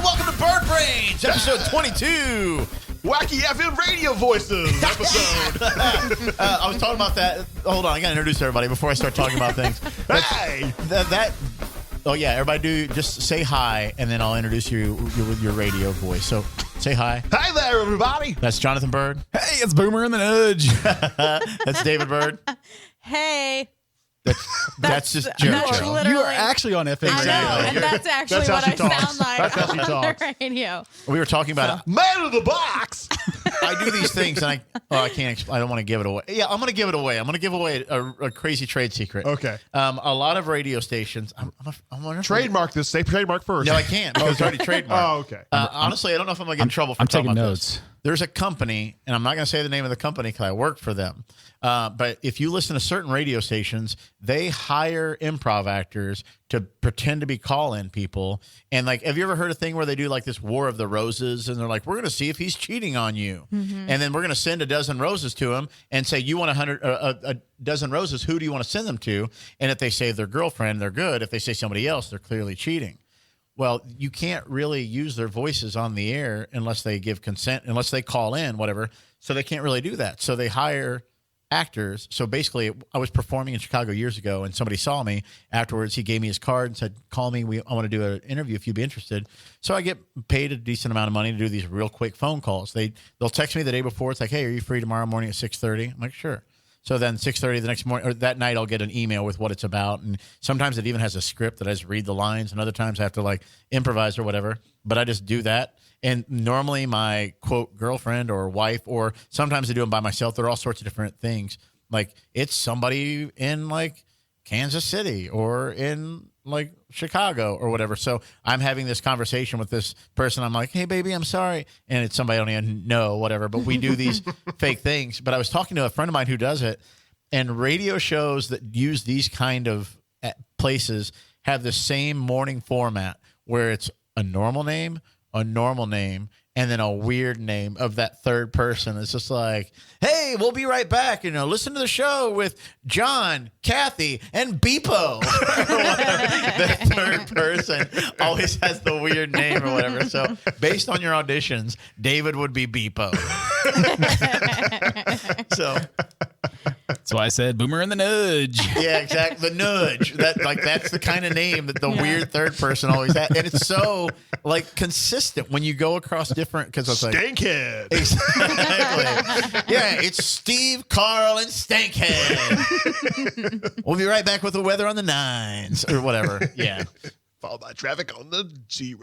welcome to Byrd Brains, episode 22. Wacky FM radio voices episode. I was talking about that. Hold on, I got to introduce everybody before I start talking about things. Hey! Oh, yeah, everybody just say hi, and then I'll introduce you with your radio voice. So say hi. Hi there, everybody. That's Jonathan Byrd. Hey, it's Boomer in the Nudge. That's David Byrd. Hey. That's just Jerk Show. You are actually on FM I radio. know, and that's actually That's how what she I talks. sound like That's how she on talks. the radio. We were talking about Man of the box. I do these things, and I can't. I don't want to give it away. Yeah, I'm going to give it away. I'm going to give away a crazy trade secret. Okay. A lot of radio stations. I'm Trademark this. Say trademark first. No, I can't because it's already trademarked. Oh, okay. Honestly, I don't know if I'm going to get in trouble for I'm talking taking about notes. this. There's a company, and I'm not going to say the name of the company because I work for them. But if you listen to certain radio stations, they hire improv actors to pretend to be call-in people. And like, have you ever heard a thing where they do like this War of the Roses, and they're like, "We're going to see if he's cheating on you," and then we're going to send a dozen roses to him and say, "You want a dozen roses? Who do you want to send them to?" And if they say their girlfriend, they're good. If they say somebody else, they're clearly cheating. Well, you can't really use their voices on the air unless they give consent, unless they call in, whatever. So they can't really do that. So they hire actors. So basically, I was performing in Chicago years ago, and somebody saw me. Afterwards, he gave me his card and said, "Call me. I want to do an interview if you'd be interested." So I get paid a decent amount of money to do these real quick phone calls. They'll text me the day before. It's like, "Hey, are you free tomorrow morning at 6:30?" I'm like, "Sure." So then 6:30 the next morning, or that night, I'll get an email with what it's about. And sometimes it even has a script that I just read the lines. And other times I have to like improvise or whatever. But I just do that. And normally my, quote, girlfriend or wife, or sometimes I do them by myself. There are all sorts of different things. Like it's somebody in like Kansas City or in like Chicago or whatever. So I'm having this conversation with this person. I'm like, "Hey, baby, I'm sorry." And it's somebody I don't even know, whatever. But we do these fake things. But I was talking to a friend of mine who does it. And radio shows that use these kind of places have the same morning format where it's a normal name, and then a weird name of that third person. It's just like, "Hey, we'll be right back. Listen to the show with John, Kathy, and Beepo." The third person always has the weird name or whatever. So based on your auditions, David would be Beepo. So That's why I said Boomer in the Nudge. yeah, exactly. The nudge. That's the kind of name that the weird third person always has. And it's so like consistent when you go across different, because it's like Stankhead. Exactly. Yeah, it's Steve, Carl, and Stankhead. We'll be right back with the weather on the 9s or whatever. Yeah. Followed by traffic on the 0s.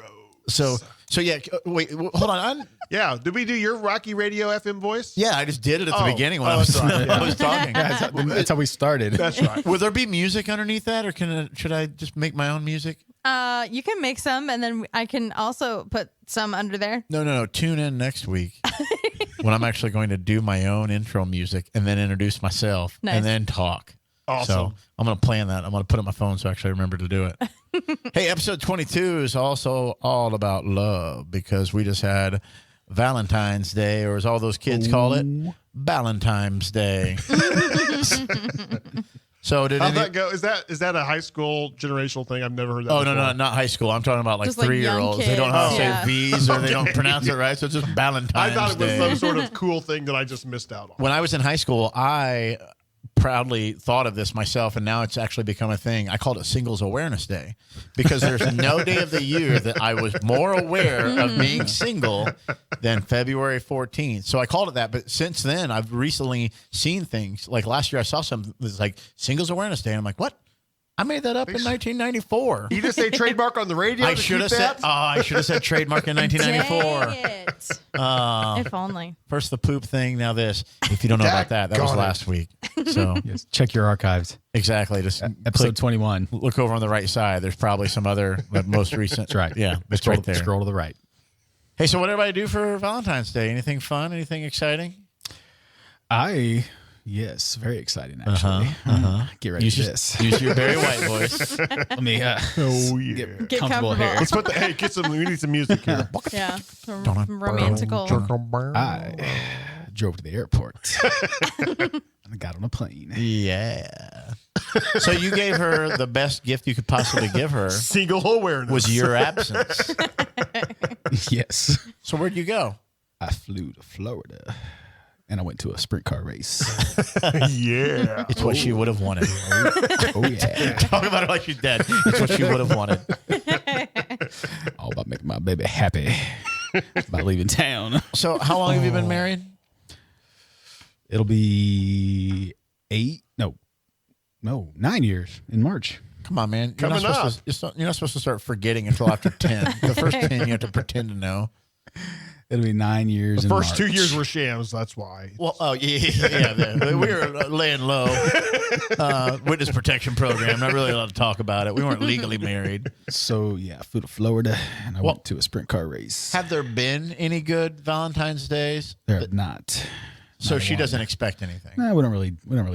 So yeah. Wait, hold on. Yeah. Did we do your Rocky Radio FM voice? Yeah, I just did it at the Oh. beginning when Oh, I was that's right. I was talking. That's how we started. That's right. Will there be music underneath that, or should I just make my own music? You can make some, and then I can also put some under there. No. Tune in next week when I'm actually going to do my own intro music and then introduce myself and then talk. Awesome. So I'm going to plan that. I'm going to put it on my phone so I actually remember to do it. Hey, episode 22 is also all about love because we just had Valentine's Day, or as all those kids call it, Valentine's Day. So How'd that go? Is that a high school generational thing? I've never heard that. Oh, before. no, not high school. I'm talking about like Just like 3-year-olds. young They don't know how to kids, say V's, or they don't pronounce it right. So it's just Valentine's I thought it was Day. some sort of cool thing that I just missed out on. When I was in high school, I proudly thought of this myself, and now it's actually become a thing. I called it Singles Awareness Day because there's no day of the year that I was more aware of being single than February 14th. So I called it that. But since then, I've recently seen things. Like last year, I saw something that was like Singles Awareness Day. And I'm like, what? I made that up in 1994. You just say trademark on the radio? I should have said. I should have said trademark in 1994. Dang it. If only. First the poop thing, now this. If you don't know about that was last week. So Yes, check your archives. exactly, just Episode 21. look over on the right side. There's probably some other most recent. That's right. Yeah, it's Scroll, right there. Scroll to the right. Hey, so what did everybody do for Valentine's Day? Anything fun? Anything exciting? Yes, very exciting, actually. Get ready for this. Use your Barry White voice. Let me Oh, yeah. Get comfortable here. Let's put we need some music here. Yeah. Romantical. I drove to the airport and I got on a plane. Yeah. So you gave her the best gift you could possibly give her Single awareness. was your absence. Yes. So where'd you go? I flew to Florida and I went to a sprint car race. Yeah. It's what she would have wanted. Oh, yeah. Talk about it like she's dead. It's what she would have wanted. All about making my baby happy. About leaving town. So how long have you been married? It'll be 9 years in March. Come on, man. Coming up. You're not supposed to start forgetting until after 10. The first 10, you have to pretend to know. It'll be 9 years The in first March. 2 years were shams. That's why. Well, we were laying low. Witness protection program. Not really allowed to talk about it. We weren't legally married. So, yeah, I flew to Florida and I went to a sprint car race. Have there been any good Valentine's days? There have not. So Not she one. doesn't expect anything. Nah, we don't really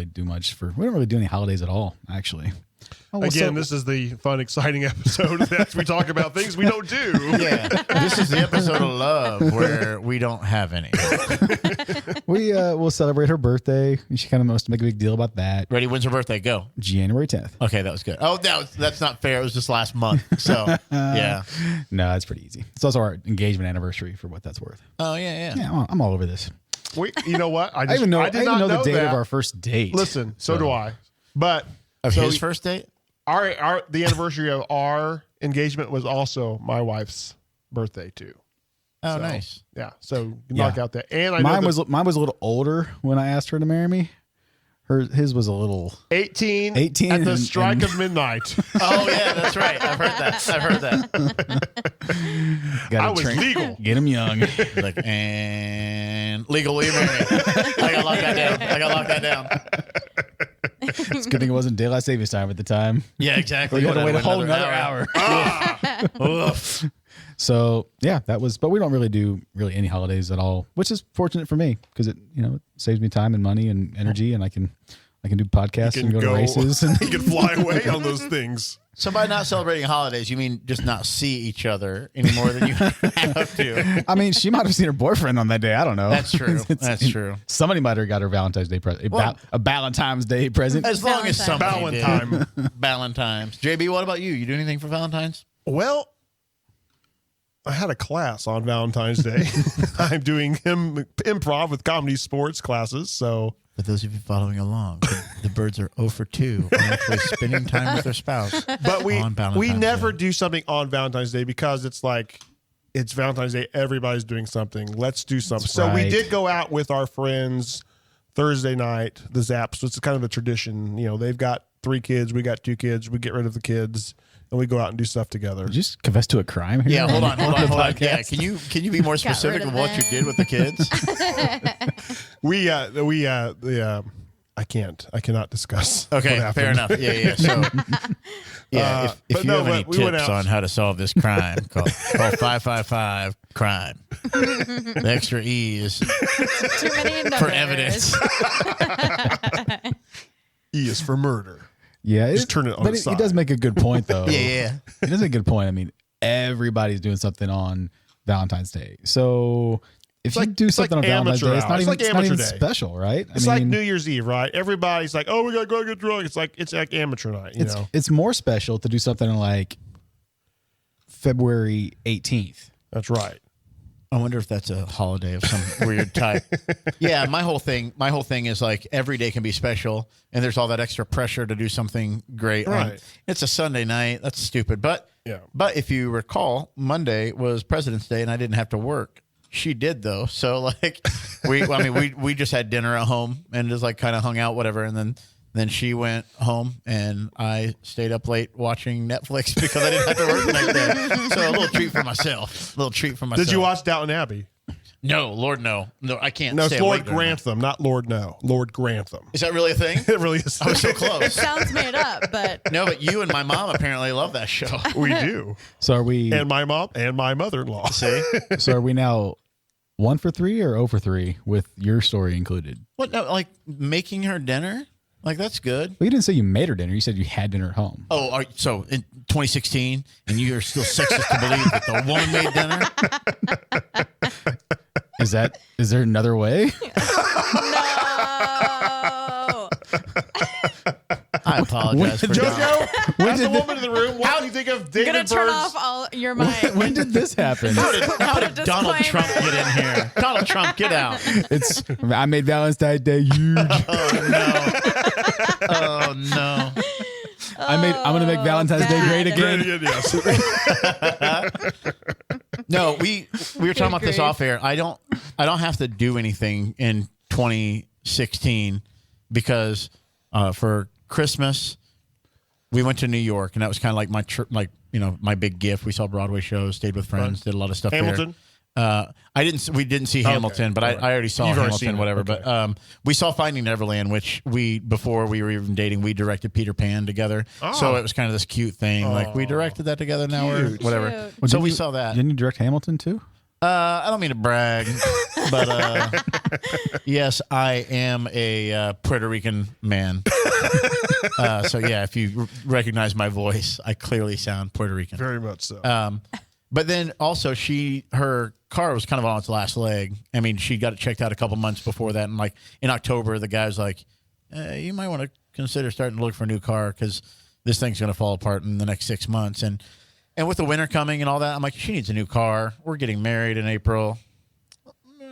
do much we don't really do any holidays at all, actually. Oh, well, Again, so- this is the fun, exciting episode that we talk about things we don't do. Yeah, this is the episode of love where we don't have any. we'll celebrate her birthday. And she kind of wants to make a big deal about that. Ready? When's her birthday? Go. January 10th. Okay, that was good. Oh, that's not fair. It was just last month. So yeah. No, it's pretty easy. It's also our engagement anniversary for what that's worth. Oh yeah. Yeah, I'm all over this. You know what? I even know I did not the date that. of our first date. Listen, so do I. But Of so his first date? the anniversary of our engagement was also my wife's birthday too. Oh, So, nice. Yeah. So knock out that. And I mine know was a little older when I asked her to marry me. His was a little 18 18 at the and- strike of midnight. Oh yeah, that's right. I've heard that. gotta I was legal. Get him young. Like, and legal, will you marry me? I gotta lock that down. It's a good thing it wasn't daylight savings time at the time. Yeah, exactly. We had to wait a whole Another another hour. Oof. So yeah, but we don't really do any holidays at all, which is fortunate for me because it saves me time and money and energy, and I can do podcasts and go to races. And You can fly away on those things. So by not celebrating holidays, you mean just not see each other any more than you have to? I mean, she might have seen her boyfriend on that day. I don't know. That's true. That's true. Somebody might have got her Valentine's Day present. A Valentine's Day present. As long as somebody Valentine. did. Valentine's. JB, what about you? You do anything for Valentine's? Well, I had a class on Valentine's Day. I'm doing improv with comedy sports classes. So For those of you following along, the Byrds are 0 for 2 on actually spending time with their spouse. but we on Valentine's never Day. do something on Valentine's Day because it's Valentine's Day. Everybody's doing something. Let's do something. That's So we right. did go out with our friends Thursday night, the Zaps. So it's kind of a tradition. They've got 3 kids. We got 2 kids. We get rid of the kids and we go out and do stuff together. Did you just confess to a crime here? Yeah, hold on. the Yeah, podcast? can you be more Got rid specific of of what you them. did with the kids? I cannot discuss. Okay, what fair happened. enough. Yeah. So, if but you no, have any but we went tips out. on how to solve this crime, call 555-CRIME. The extra E is Too many numbers. for evidence. E is for murder. Yeah, Just turn it on But its it does side. make a good point, though. Yeah. It does make a good point. I mean, everybody's doing something on Valentine's Day. So if you do it's something like on Valentine's amateur Day, it's hour. not It's even, like it's not amateur even day. special, right? It's like New Year's Eve, right? Everybody's like, "Oh, we gotta go get drunk." It's like amateur night, you know. it's more special to do something like February 18th. That's right. I wonder if that's a holiday of some weird type. Yeah, my whole thing is like every day can be special, and there's all that extra pressure to do something great. Right. It's a Sunday night. That's stupid. But Yeah. But if you recall, Monday was President's Day, and I didn't have to work. She did though. So like we just had dinner at home and just like kind of hung out, whatever, and then she went home and I stayed up late watching Netflix because I didn't have to work the next day. So a little treat for myself. Did you watch Downton Abbey? No, Lord, no. No, I can't. No, stay it's Lord awake during that. Grantham, not Lord No. Lord Grantham. Is that really a thing? It really is. I was so It close. sounds made up, but No, but you and my mom apparently love that show. We do. So are we? And my mom and my mother-in-law. See? So are we now 1 for 3 or 0 for 3 with your story included? What? No, like making her dinner? Like that's good. Well, you didn't say you made her dinner. You said you had dinner at home. Oh, so in 2016, and you are still sexist to believe that the woman made dinner? Is there another way? no. I apologize for JoJo, as the woman in the room, what do you think of I'm David gonna turn Byrd's? off all your mic. When did this happen? How did Put a Donald disclaimer. Trump get in here? Donald Trump, get out. I made Valentine's Day huge. Oh, no. Oh, no. I'm going to make Valentine's Day great again. No, we were talking about this grief. off air. I don't have to do anything in 2016 because for Christmas we went to New York, and that was kind of like my big gift. We saw Broadway shows, stayed with friends, did a lot of stuff Hamilton? there. We didn't see Hamilton, but I already saw You've already Hamilton, seen it. whatever. Okay. But we saw Finding Neverland, which before we were even dating, we directed Peter Pan together. So it was kind of this cute thing. Like we directed that together now or whatever. Cute. Well, So didn't we you- saw that. Didn't you direct Hamilton too? I don't mean to brag, but yes, I am a Puerto Rican man. So yeah, if you recognize my voice, I clearly sound Puerto Rican. Very much so. But then also her car was kind of on its last leg. I mean, she got it checked out a couple months before that. And like in October, the guy was like, you might want to consider starting to look for a new car because this thing's going to fall apart in the next 6 months. And with the winter coming and all that, I'm like, she needs a new car. We're getting married in April.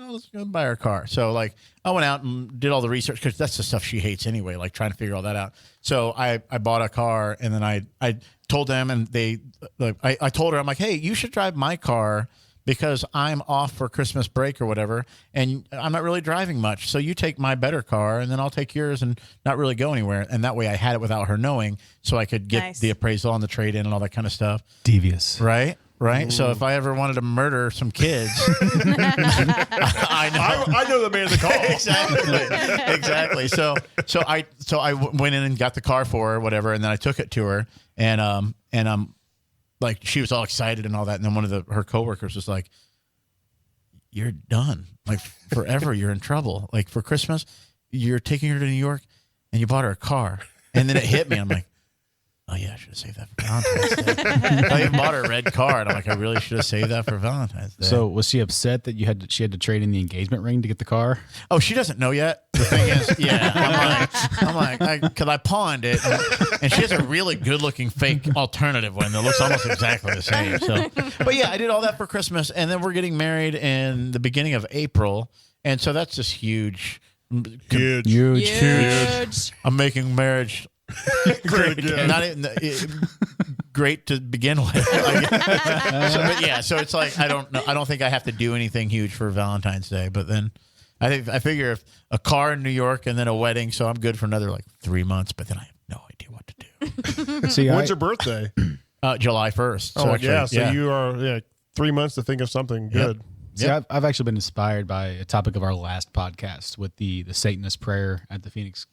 Let's go buy her a car. So like I went out and did all the research because that's the stuff she hates anyway, like trying to figure all that out. So I bought a car, and then I told them, and I told her, I'm like, hey, you should drive my car because I'm off for Christmas break or whatever, and I'm not really driving much. So you take my better car, and then I'll take yours and not really go anywhere. And that way I had it without her knowing, so I could get Nice. the appraisal and the trade-in and all that kind of stuff. Devious. Right? So if I ever wanted to murder some kids, I know the man in the call. exactly. So I went in and got the car for her, whatever, and then I took it to her, and like she was all excited and all that, and then one of her coworkers was like, "You're done, like forever. You're in trouble. Like for Christmas, you're taking her to New York, and you bought her a car." And then it hit me. I'm like, oh yeah, I should have saved that for Valentine's Day. I even bought her a red car, and I'm like, I really should have saved that for Valentine's Day. So was she upset that she had to trade in the engagement ring to get the car? Oh, she doesn't know yet. The thing is, yeah, I'm like, because I pawned it, and she has a really good-looking fake alternative one that looks almost exactly the same. So, but yeah, I did all that for Christmas, and then we're getting married in the beginning of April, and so that's just huge. Huge. I'm making marriage Great again. not even great to begin with. So it's like I don't know. I don't think I have to do anything huge for Valentine's Day. But then I figure if a car in New York and then a wedding, so I'm good for another like 3 months. But then I have no idea what to do. See, When's your birthday? July 1st. Oh, yeah. So you are 3 months to think of something good. See, I've actually been inspired by a topic of our last podcast with the Satanist prayer at the Phoenix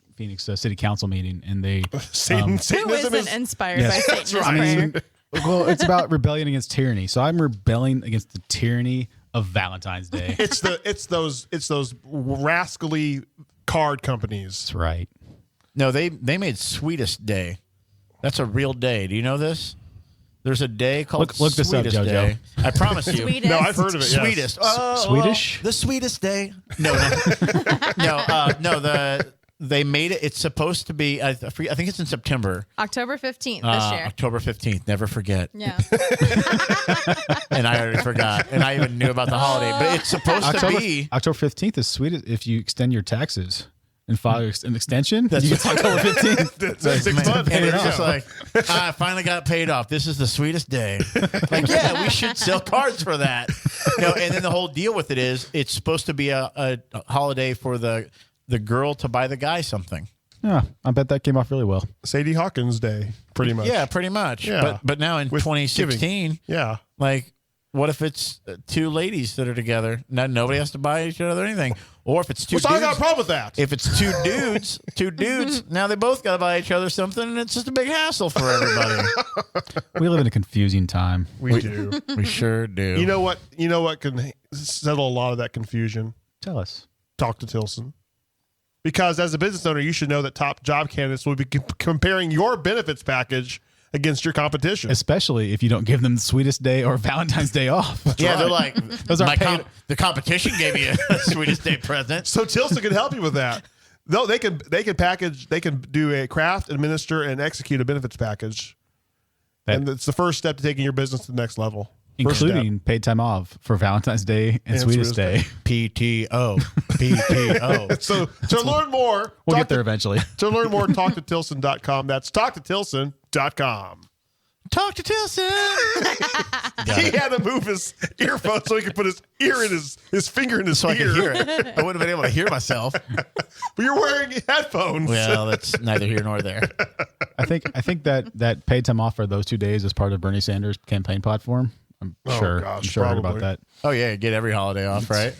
City Council meeting, and they Satanism Who isn't is inspired Yes. by That's Satanist right. prayer? well, it's about rebellion against tyranny. So I'm rebelling against the tyranny of Valentine's Day. it's those rascally card companies. That's right. No, they made Sweetest Day. That's a real day. Do you know this? There's a day called Look this up, Sweetest JoJo. Day. I promise you. Sweetest. No, I've heard of it. Yes. Sweetest. Oh, Swedish? the sweetest day. No. They made it. It's supposed to be. I think it's in September. October 15th this year. October 15th. Never forget. Yeah. And I already forgot. And I even knew about the holiday. But it's supposed to be. October 15th is sweet if you extend your taxes and file an extension. You get to October 15th. That's 6 months. And it's just like, I finally got paid off. This is the sweetest day. Like, yeah, we should sell cards for that. And then the whole deal with it is it's supposed to be a holiday for the girl to buy the guy something. Yeah, I bet that came off really well. Sadie Hawkins Day, pretty much. Yeah, pretty much. Yeah. But now in With 2016, Yeah. like, what if it's two ladies that are together? Now nobody has to buy each other anything. Or if it's two So I got a dudes. problem with that. If it's two dudes, now they both got to buy each other something, and it's just a big hassle for everybody. We live in a confusing time. we do. We sure do. You know what? You know what can settle a lot of that confusion? Tell us. Talk to Tilson. Because as a business owner, you should know that top job candidates will be comparing your benefits package against your competition. Especially if you don't give them the sweetest day or Valentine's Day off. Yeah, they're like, Those are paid. the competition gave me a sweetest day present. So Tilson can help you with that. No, they can package. They can do a craft, administer, and execute a benefits package, and it's the first step to taking your business to the next level, including paid time off for Valentine's Day and Sweetest Day. PTO. So to learn more, we'll get there eventually. To learn more, talktotilson.com. That's talktotilson.com. Talk to Tilson. He had to move his earphone so he could put his ear in his finger in his ear. I could hear it. I wouldn't have been able to hear myself. But you're wearing headphones. Well, that's neither here nor there. I think that paid time off for those 2 days is part of Bernie Sanders' campaign platform. I'm sure I heard about that. Oh yeah, get every holiday off, right?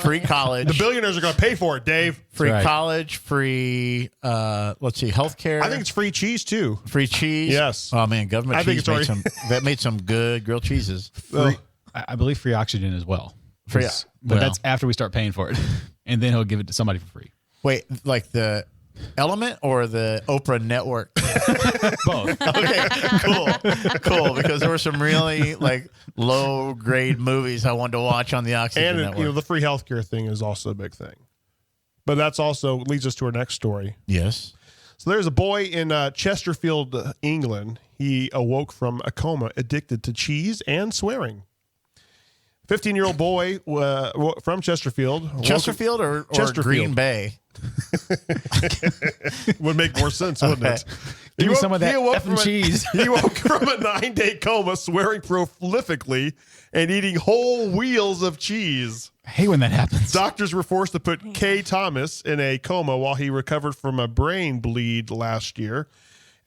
Free college. The billionaires are going to pay for it, Dave. Free college, free healthcare. I think it's free cheese too. Free cheese. Yes. Oh man, government cheese made some good grilled cheeses. I believe free oxygen as well. But that's after we start paying for it, and then he'll give it to somebody for free. Wait, like the Element or the Oprah Network? Both. Okay, cool. Because there were some really like low grade movies I wanted to watch on the Oxygen Network. And the free healthcare thing is also a big thing. But that's also leads us to our next story. Yes. So there's a boy in Chesterfield, England. He awoke from a coma, addicted to cheese and swearing. 15-year-old boy from Chesterfield. Chesterfield or Green Bay? Would make more sense, wouldn't it? Give me some of that effing cheese. He woke from a 9-day coma, swearing prolifically and eating whole wheels of cheese. I hate when that happens. Doctors were forced to put Kay Thomas in a coma while he recovered from a brain bleed last year.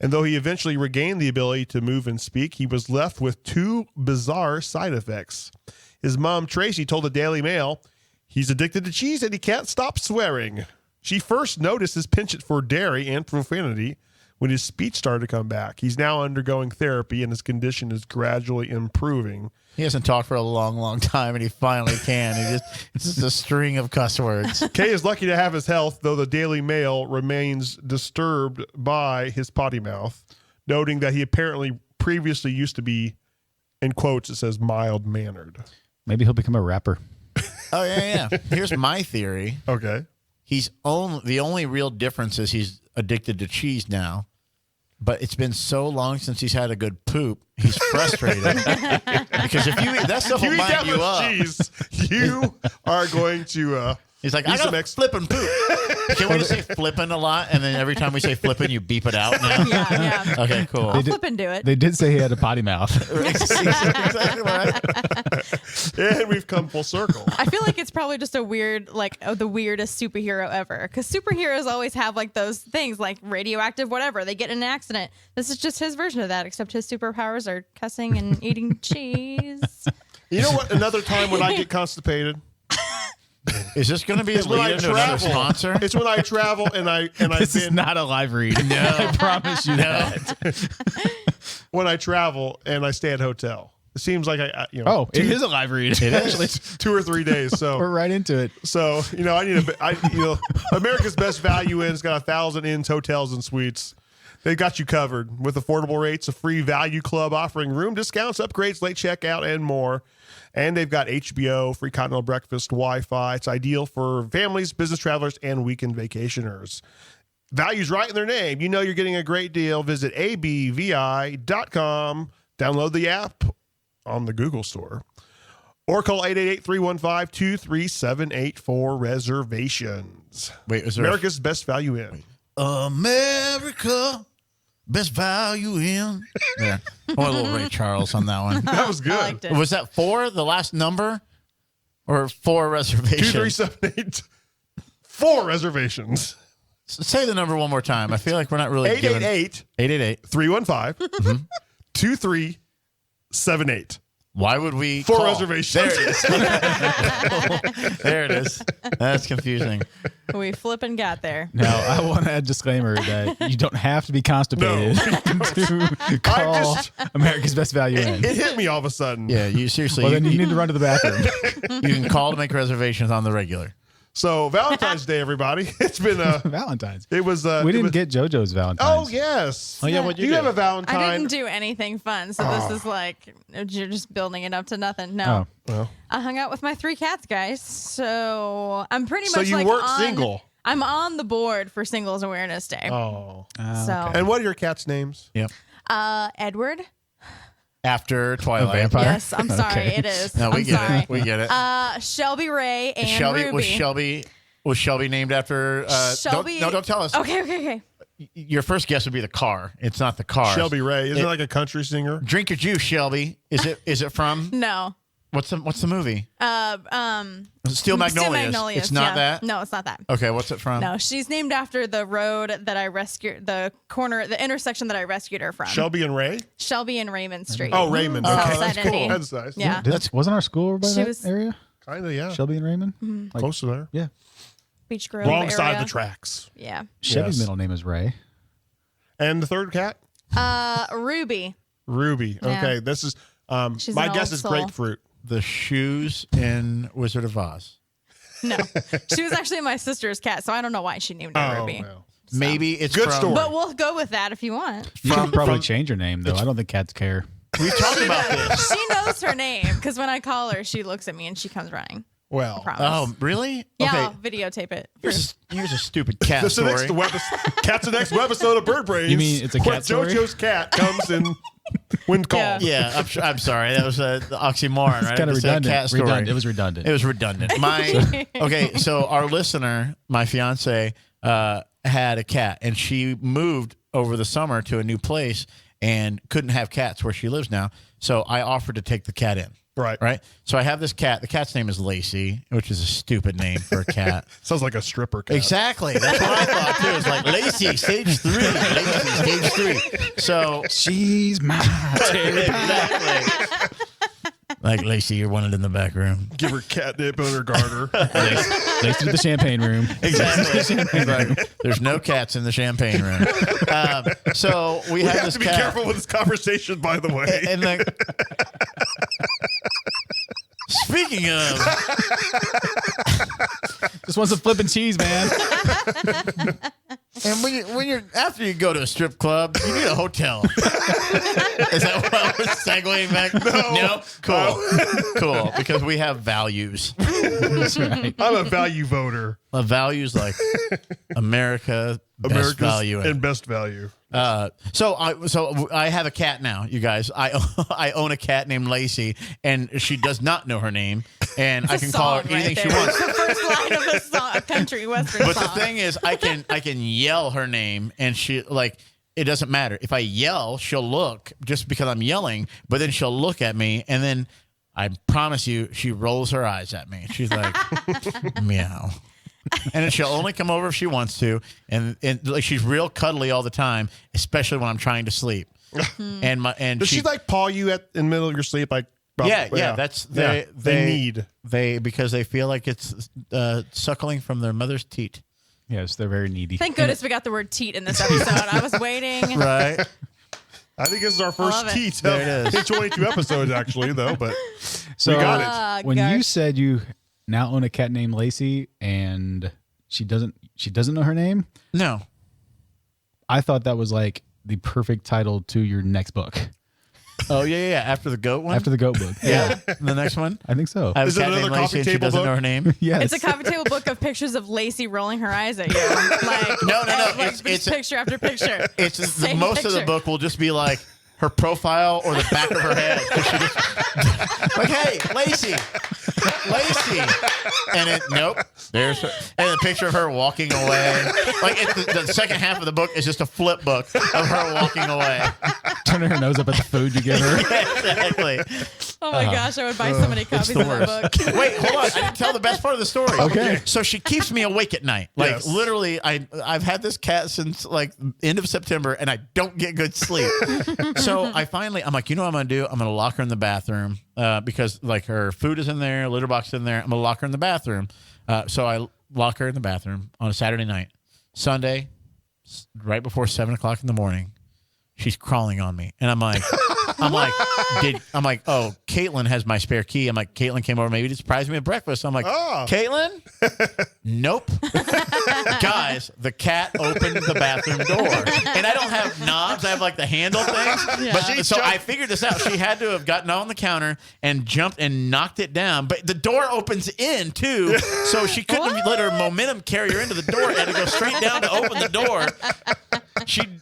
And though he eventually regained the ability to move and speak, he was left with 2 bizarre side effects. His mom, Tracy, told the Daily Mail he's addicted to cheese and he can't stop swearing. She first noticed his penchant for dairy and profanity when his speech started to come back. He's now undergoing therapy and his condition is gradually improving. He hasn't talked for a long, long time, and he finally can. It's just a string of cuss words. Kay is lucky to have his health, though the Daily Mail remains disturbed by his potty mouth, noting that he apparently previously used to be, in quotes, it says, mild-mannered. Maybe he'll become a rapper. Oh, yeah. Here's my theory. Okay. The only real difference is he's addicted to cheese now, but it's been so long since he's had a good poop. He's frustrated because if you eat that stuff will wind you up. Cheese, you are going to. He's like, I got flippin' poop. Can we just say flippin' a lot, and then every time we say flippin', you beep it out now? Yeah. Okay, cool. I'll flip and do it. They did say he had a potty mouth. Exactly right. And we've come full circle. I feel like it's probably just a weird, the weirdest superhero ever. Because superheroes always have like those things, like radioactive, whatever. They get in an accident. This is just his version of that, except his superpowers are cussing and eating cheese. You know what? Another time when I get constipated. Is this going to be a lead into another sponsor? It's when I travel and This is not a live read. No, I promise you that. When I travel and I stay at a hotel, it seems like it is a live read. It actually it's 2 or 3 days. So we're right into it. So I need America's Best Value Inn's got 1,000 inns, hotels, and suites. They got you covered with affordable rates, a free value club offering room discounts, upgrades, late checkout, and more. And they've got HBO, free continental breakfast, Wi-Fi. It's ideal for families, business travelers, and weekend vacationers. Value's right in their name. You know you're getting a great deal. Visit abvi.com. Download the app on the Google Store. Or call 888-315-2378 for reservations. Wait, is there America's Best Value Inn. America Best Value Inn. Yeah. Oh, a little Ray Charles on that one. That was good. I liked it. Was that 4, the last number? Or 4 reservations? 2378. 4 reservations. Say the number one more time. I feel like we're not really 888 315 2378. Why would we 4 call? reservations. There it is. There it is. That's confusing. We flip and got there. Now, I want to add a disclaimer that you don't have to be constipated to call America's Best Value Inn. It hit me all of a sudden. Yeah, you seriously. Well, then you need to run to the bathroom. You can call to make reservations on the regular. So Valentine's Day, everybody. It's been Valentine's. It was. We didn't get JoJo's Valentine's. Oh yes. Oh yeah. What you have a Valentine? I didn't do anything fun, so this is like you're just building it up to nothing. No. Well. I hung out with my 3 cats, guys. So I'm pretty much. So you like weren't single. I'm on the board for Singles Awareness Day. Oh. So And what are your cats' names? Yep. Edward. After Twilight. A vampire? Yes, I'm sorry. Okay. It is. No, we I'm get sorry. it. We get it. Shelby Ray and Shelby Ruby. was Shelby named after Shelby. don't tell us. Okay. Your first guess would be the car. It's not the car. Shelby Ray. Isn't it like a country singer? Drink your juice, Shelby. Is it from No. what's the movie? Steel Magnolias. It's not that? No, it's not that. Okay, what's it from? No, she's named after the road that I rescued, the intersection that I rescued her from. Shelby and Ray? Shelby and Raymond Street. Oh, Raymond. South Okay, Side that's cool. Indy. That's nice. Yeah. Wasn't our school over by She that was- area? Kind of, yeah. Shelby and Raymond? Like, Close to there. yeah. Beach Grove Wrong area. side of the tracks. Yeah. Chevy's Yes. middle name is Ray. And the third cat? Ruby. Ruby. Yeah. Okay, this is She's my an guess old is soul. grapefruit. The shoes in Wizard of Oz. No, she was actually my sister's cat, so I don't know why she named her Ruby. well. So. Maybe it's Good from, story. But we'll go with that if you want. You From- could probably from- change her name, though. I don't think cats care. We talked about this. She knows her name because when I call her, she looks at me and she comes running. I Well, promise. Oh, really? Yeah, Okay. I'll videotape it. Here's a stupid cat this is the story. cat's the next episode of Byrd Brains. You mean it's a where cat story? JoJo's cat comes in when called. Yeah, I'm sorry. That was the oxymoron, right? Kind of Just a redundant. cat story. It was redundant. It was redundant. Okay, so our listener, my fiance, had a cat, and she moved over the summer to a new place and couldn't have cats where she lives now. So I offered to take the cat in. Right. So I have this cat. The cat's name is Lacey, which is a stupid name for a cat. Sounds like a stripper cat. Exactly. That's what I thought too. It's like Lacey, stage 3. Lacey, stage 3. So She's my exactly. Like Lacey, you're wanted in the back room. Give her catnip on her garter. Next to the champagne room. Exactly. Right. There's no cats in the champagne room. So we We have have this to be cat. careful with this conversation, by the way. And then, speaking of, Just want some flipping cheese, man. and when you're after you go to a strip club, you need a hotel. Is that what I was segueing back? No. Cool. Because we have values. That's right. I'm a value voter. Values like America, best America's value. and best value. So I have a cat now, you guys. I own a cat named Lacey, and she does not know her name, and I can call her anything she wants. The first line of a song, a country western But song. the thing is, I can yell her name, and she it doesn't matter if I yell. She'll look just because I'm yelling, but then she'll look at me, and then I promise you, she rolls her eyes at me. She's like, meow. And then she'll only come over if she wants to, and like she's real cuddly all the time, especially when I'm trying to sleep. Does she like paw you in the middle of your sleep? Like, yeah. That's they need because they feel like it's suckling from their mother's teat. Yes, they're very needy. Thank goodness we got the word teat in this episode. I was waiting. Right. I think this is our love first it. teat There it of 22 episodes, actually, though. But So we got it. when you gosh. said you now own a cat named Lacey and she doesn't know her name, No. I thought that was like the perfect title to your next book. Oh yeah. After the goat one. After the goat book. yeah. The next one. I think so. I have Is a it cat named another Lacey, coffee and she table doesn't book? know her name. Yes. It's a coffee table book of pictures of Lacey rolling her eyes at you. Like, No. like, It's just picture after picture. It's the Same most of the picture. book will just be like her profile or the back of her head. 'Cause she just, like, hey, Lacey, and nope, there's her, and a picture of her walking away. Like the second half of the book is just a flip book of her walking away. Turning her nose up at the food you give her. Exactly. Oh my gosh, I would buy so many copies the of that book. Wait, hold on. I didn't tell the best part of the story. Okay. So she keeps me awake at night. Like Yes. literally, I've had this cat since like end of September, and I don't get good sleep. So I'm like, you know what I'm gonna do? I'm gonna lock her in the bathroom because like her food is in there, litter box is in there. I'm gonna lock her in the bathroom. So I lock her in the bathroom on a Saturday night. Sunday, right before 7:00 in the morning, she's crawling on me, and I'm like, I'm like, oh, Caitlin has my spare key. I'm like, Caitlin came over maybe to surprise me at breakfast. I'm like, Caitlin? Nope. Guys, the cat opened the bathroom door. And I don't have knobs. I have like the handle things. Yeah. But so I figured this out. She had to have gotten on the counter and jumped and knocked it down. But the door opens in too. So she couldn't have let her momentum carry her into the door. Had to go straight down to open the door.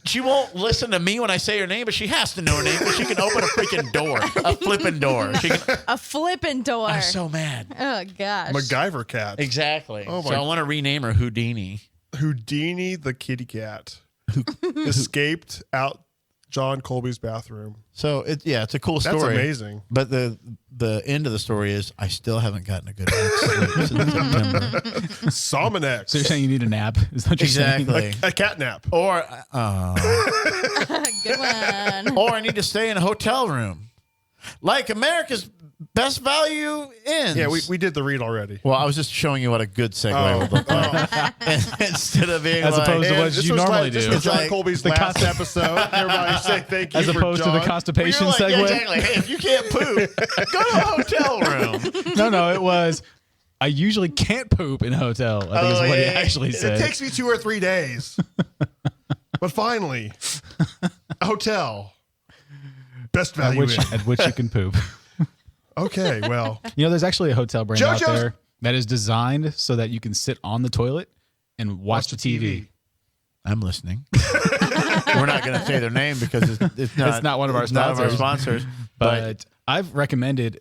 She won't listen to me when I say her name, but she has to know her name. But she can open a freaking door, a flipping door. A flipping door. I'm so mad. Oh gosh. MacGyver cat. Exactly. Oh, so I want to rename her Houdini. Houdini the kitty cat escaped out Jon Colby's bathroom. So it's a cool story. That's amazing. But the end of the story is I still haven't gotten a good night's sleep since September. Salmonex. So you're saying you need a nap? Is that what you're saying? Exactly. A cat nap. Or Good one. or I need to stay in a hotel room, like America's Best Value Inns. Yeah, we did the read already. Well, I was just showing you what a good segue would look like. Instead of being As like, opposed to And what this you was normally like, This do. was Jon like Colby's the last episode. Everybody say thank you As for opposed to the Jon. constipation You're like, yeah, segue. exactly. Hey, if you can't poop, go to a hotel room. No, it was. I usually can't poop in a hotel. I think is what he actually It said. takes me 2 or 3 days. But finally, a hotel. Best value in. at which you can poop. Okay, well. There's actually a hotel brand out JoJo's- there that is designed so that you can sit on the toilet and watch the TV. I'm listening. We're not going to say their name because it's not one of our it's not sponsors. But I've recommended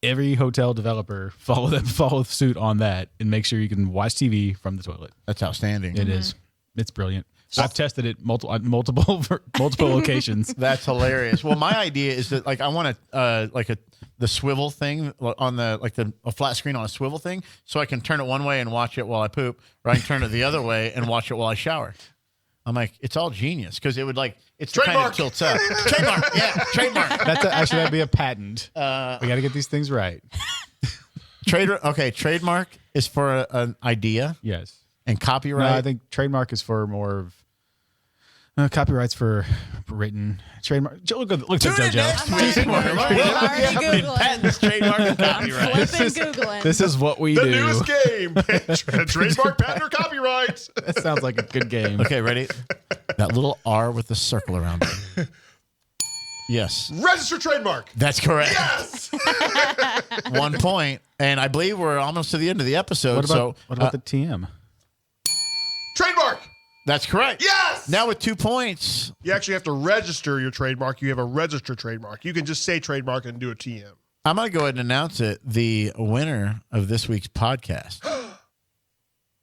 every hotel developer follow suit on that and make sure you can watch TV from the toilet. that's outstanding. It is. It's brilliant. I've tested it multiple locations. That's hilarious. Well, my idea is that I want the swivel thing on a flat screen on a swivel thing, so I can turn it one way and watch it while I poop, or I can turn it the other way and watch it while I shower. I'm like, it's all genius because it would it's the kind of tilts up. Trademark, yeah, trademark. That'd be a patent. We got to get these things right. Trademark is for an idea. Yes. And copyright. No, I think trademark is for more of copyrights for written trademark. Look at JoJo. Next week. Already Googling. Patents, trademark, and copyright. Flipping Googling. This is what we The do. newest game. Trademark, patent, or copyright. That sounds like a good game. Okay, ready? That little R with the circle around it. Yes. Register trademark. That's correct. Yes. 1 point. And I believe we're almost to the end of the episode. What about the TM? Trademark. That's correct. Yes. Now with 2 points. You actually have to register your trademark. You have a registered trademark. You can just say trademark and do a TM. I'm going to go ahead and announce it. The winner of this week's podcast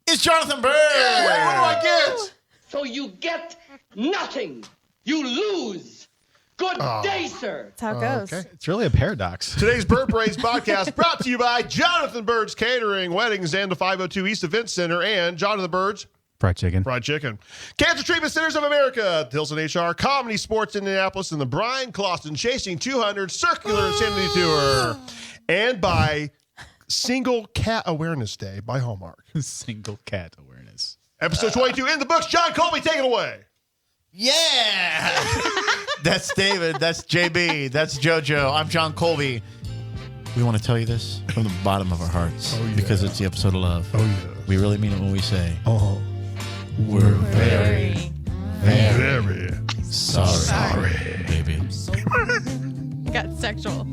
is Jonathan Byrd. Wait, what do I get? So you get nothing. You lose. Good day, sir. That's how it goes. Okay. It's really a paradox. Today's Byrd Brains Podcast brought to you by Jonathan Byrd's Catering, Weddings, and the 502 East Event Center, and Jonathan Byrd's Fried chicken. Fried Chicken. Cancer Treatment Centers of America, Hilson HR, Comedy Sports Indianapolis, and the Brian Clauston Chasing 200 Circular Insanity Tour. And by Single Cat Awareness Day by Hallmark. Single cat awareness. Episode 22 in the books. Jon Colby, take it away. Yeah. That's David. That's JB. That's JoJo. I'm Jon Colby. We want to tell you this from the bottom of our hearts because it's the episode of love. Oh, yeah. We really mean it when we say, Oh, we're very, very sorry, baby. Got sexual.